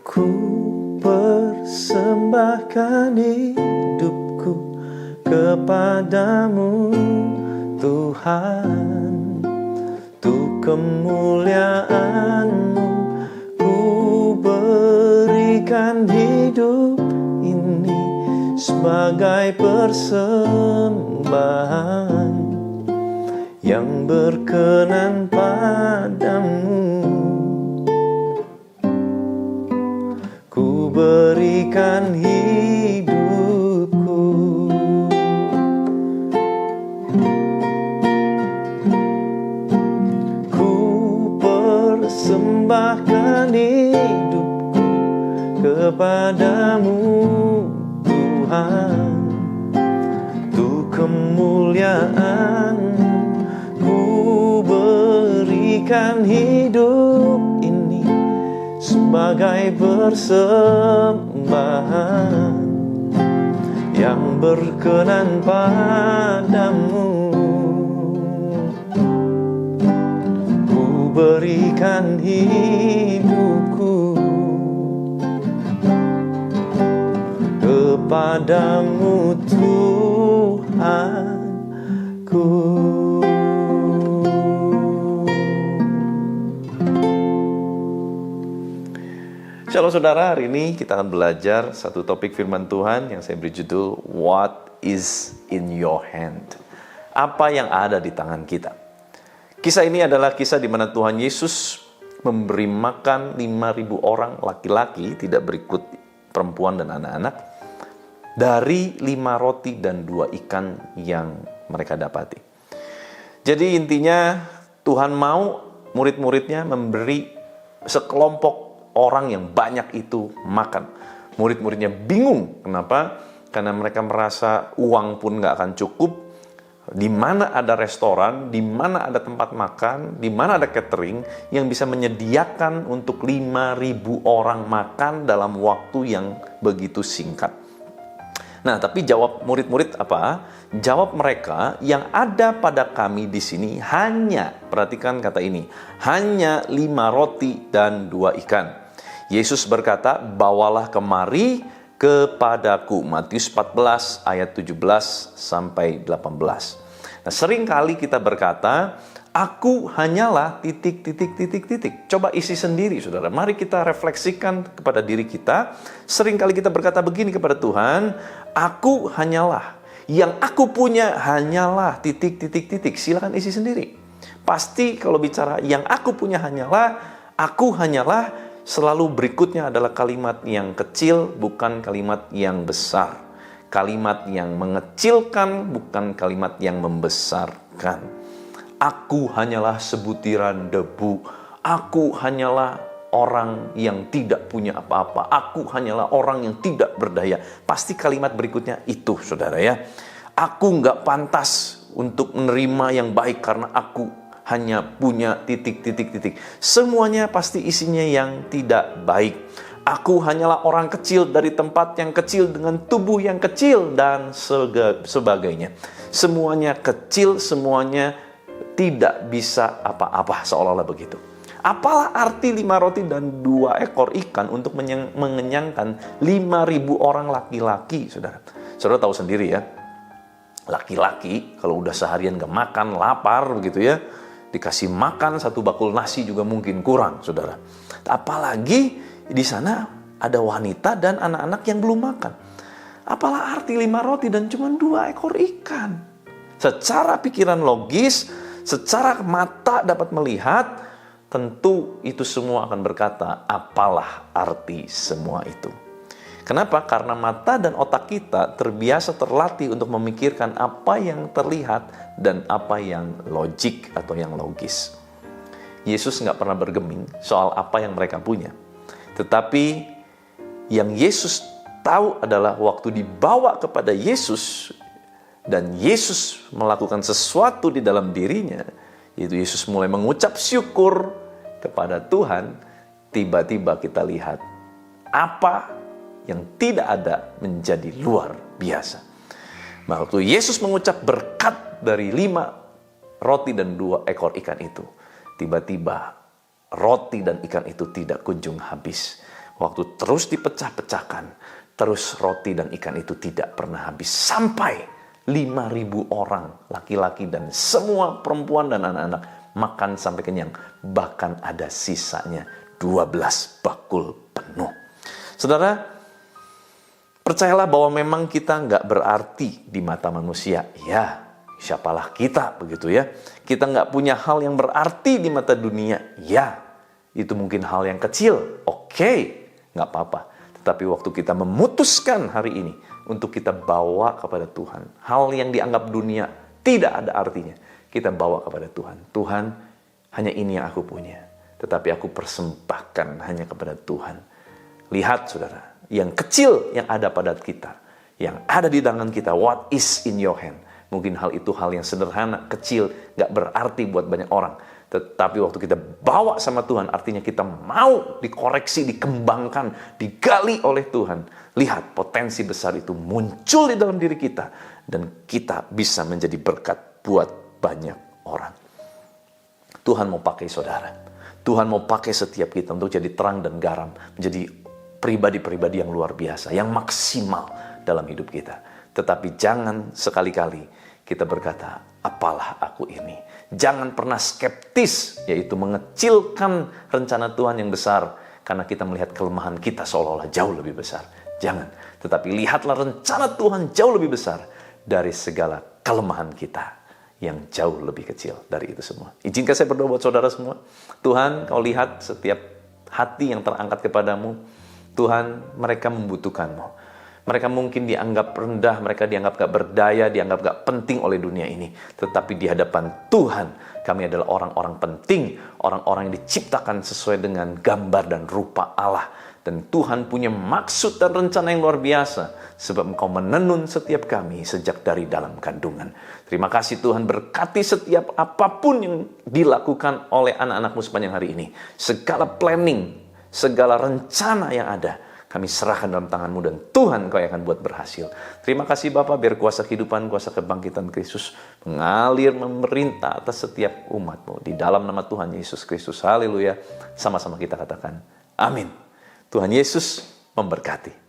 Ku persembahkan hidupku kepadamu, Tuhan, untuk kemuliaan-Mu. Ku berikan hidup ini sebagai persembahan yang berkenan padamu. Ku berikan hidupku. Ku persembahkan hidupku kepadamu, Tuhan, untuk kemuliaan-Mu. Ku berikan hidup ini sebagai persembahan yang berkenan padamu. Ku berikan hidupku kepadamu, Tuhanku. Shalom saudara, hari ini kita akan belajar satu topik firman Tuhan yang saya beri judul What is in your hand? Apa yang ada di tangan kita? Kisah ini adalah kisah di mana Tuhan Yesus memberi makan 5.000 orang laki-laki, tidak berikut perempuan dan anak-anak, dari 5 roti dan 2 ikan yang mereka dapati. Jadi intinya Tuhan mau murid-muridnya memberi sekelompok orang yang banyak itu makan. Murid-muridnya bingung. Kenapa? Karena mereka merasa uang pun nggak akan cukup. Di mana ada restoran, di mana ada tempat makan, di mana ada catering yang bisa menyediakan untuk 5.000 orang makan dalam waktu yang begitu singkat. Nah, tapi jawab murid-murid apa? Jawab mereka, yang ada pada kami di sini hanya, perhatikan kata ini, hanya 5 roti dan 2 ikan. Yesus berkata, bawalah kemari kepadaku. Matius 14 ayat 17 sampai 18. Nah, sering kali kita berkata, aku hanyalah ... Coba isi sendiri, saudara. Mari kita refleksikan kepada diri kita. Sering kali kita berkata begini kepada Tuhan, aku hanyalah, yang aku punya hanyalah ... Silakan isi sendiri. Pasti kalau bicara yang aku punya hanyalah, aku hanyalah, selalu berikutnya adalah kalimat yang kecil, bukan kalimat yang besar. Kalimat yang mengecilkan, bukan kalimat yang membesarkan. Aku hanyalah sebutiran debu. Aku hanyalah orang yang tidak punya apa-apa. Aku hanyalah orang yang tidak berdaya. Pasti kalimat berikutnya itu, saudara ya. Aku nggak pantas untuk menerima yang baik karena aku hanya punya ... Semuanya pasti isinya yang tidak baik. Aku hanyalah orang kecil dari tempat yang kecil dengan tubuh yang kecil dan sebagainya. Semuanya kecil, semuanya tidak bisa apa-apa, seolah-olah begitu. Apalah arti 5 roti dan 2 ekor ikan untuk mengenyangkan 5.000 orang laki-laki, saudara? Saudara tahu sendiri ya, laki-laki kalau udah seharian gak makan, lapar begitu ya, dikasih makan 1 bakul nasi juga mungkin kurang, saudara. Apalagi di sana ada wanita dan anak-anak yang belum makan. Apalah arti 5 roti dan cuma 2 ekor ikan? Secara pikiran logis, secara mata dapat melihat, tentu itu semua akan berkata, apalah arti semua itu? Kenapa? Karena mata dan otak kita terbiasa terlatih untuk memikirkan apa yang terlihat dan apa yang logik atau yang logis. Yesus nggak pernah bergeming soal apa yang mereka punya. Tetapi yang Yesus tahu adalah waktu dibawa kepada Yesus dan Yesus melakukan sesuatu di dalam dirinya, yaitu Yesus mulai mengucap syukur kepada Tuhan, tiba-tiba kita lihat apa yang tidak ada menjadi luar biasa. Waktu Yesus mengucap berkat dari 5 roti dan 2 ekor ikan itu, tiba-tiba roti dan ikan itu tidak kunjung habis. Waktu terus dipecah-pecahkan, terus roti dan ikan itu tidak pernah habis. Sampai 5.000 orang, laki-laki dan semua perempuan dan anak-anak makan sampai kenyang. Bahkan ada sisanya 12 bakul penuh. Saudara, percayalah bahwa memang kita nggak berarti di mata manusia. Ya, siapalah kita begitu ya. Kita nggak punya hal yang berarti di mata dunia. Ya, itu mungkin hal yang kecil. Oke, nggak apa-apa. Tetapi waktu kita memutuskan hari ini untuk kita bawa kepada Tuhan, hal yang dianggap dunia tidak ada artinya, kita bawa kepada Tuhan. Tuhan, hanya ini yang aku punya, tetapi aku persembahkan hanya kepada Tuhan. Lihat saudara, yang kecil yang ada pada kita, yang ada di tangan kita, what is in your hand. Mungkin hal itu hal yang sederhana, kecil, gak berarti buat banyak orang. Tetapi waktu kita bawa sama Tuhan, artinya kita mau dikoreksi, dikembangkan, digali oleh Tuhan. Lihat potensi besar itu muncul di dalam diri kita. Dan kita bisa menjadi berkat buat banyak orang. Tuhan mau pakai saudara. Tuhan mau pakai setiap kita untuk jadi terang dan garam. Menjadi pribadi-pribadi yang luar biasa, yang maksimal dalam hidup kita. Tetapi jangan sekali-kali kita berkata, apalah aku ini. Jangan pernah skeptis, yaitu mengecilkan rencana Tuhan yang besar, karena kita melihat kelemahan kita seolah-olah jauh lebih besar. Jangan, tetapi lihatlah rencana Tuhan jauh lebih besar dari segala kelemahan kita yang jauh lebih kecil dari itu semua. Izinkan saya berdoa buat saudara semua. Tuhan, kau lihat setiap hati yang terangkat kepadamu. Tuhan, mereka membutuhkan-Mu. Mereka mungkin dianggap rendah, mereka dianggap gak berdaya, dianggap gak penting oleh dunia ini. Tetapi di hadapan Tuhan, kami adalah orang-orang penting, orang-orang yang diciptakan sesuai dengan gambar dan rupa Allah. Dan Tuhan punya maksud dan rencana yang luar biasa, sebab Engkau menenun setiap kami sejak dari dalam kandungan. Terima kasih Tuhan, berkati setiap apapun yang dilakukan oleh anak-anak-Mu sepanjang hari ini. Segala planning, segala rencana yang ada, kami serahkan dalam tangan-Mu dan Tuhan Kau yang akan buat berhasil. Terima kasih Bapa, biar kuasa kehidupan, kuasa kebangkitan Kristus mengalir, memerintah atas setiap umat-Mu. Di dalam nama Tuhan Yesus Kristus, haleluya. Sama-sama kita katakan, amin. Tuhan Yesus memberkati.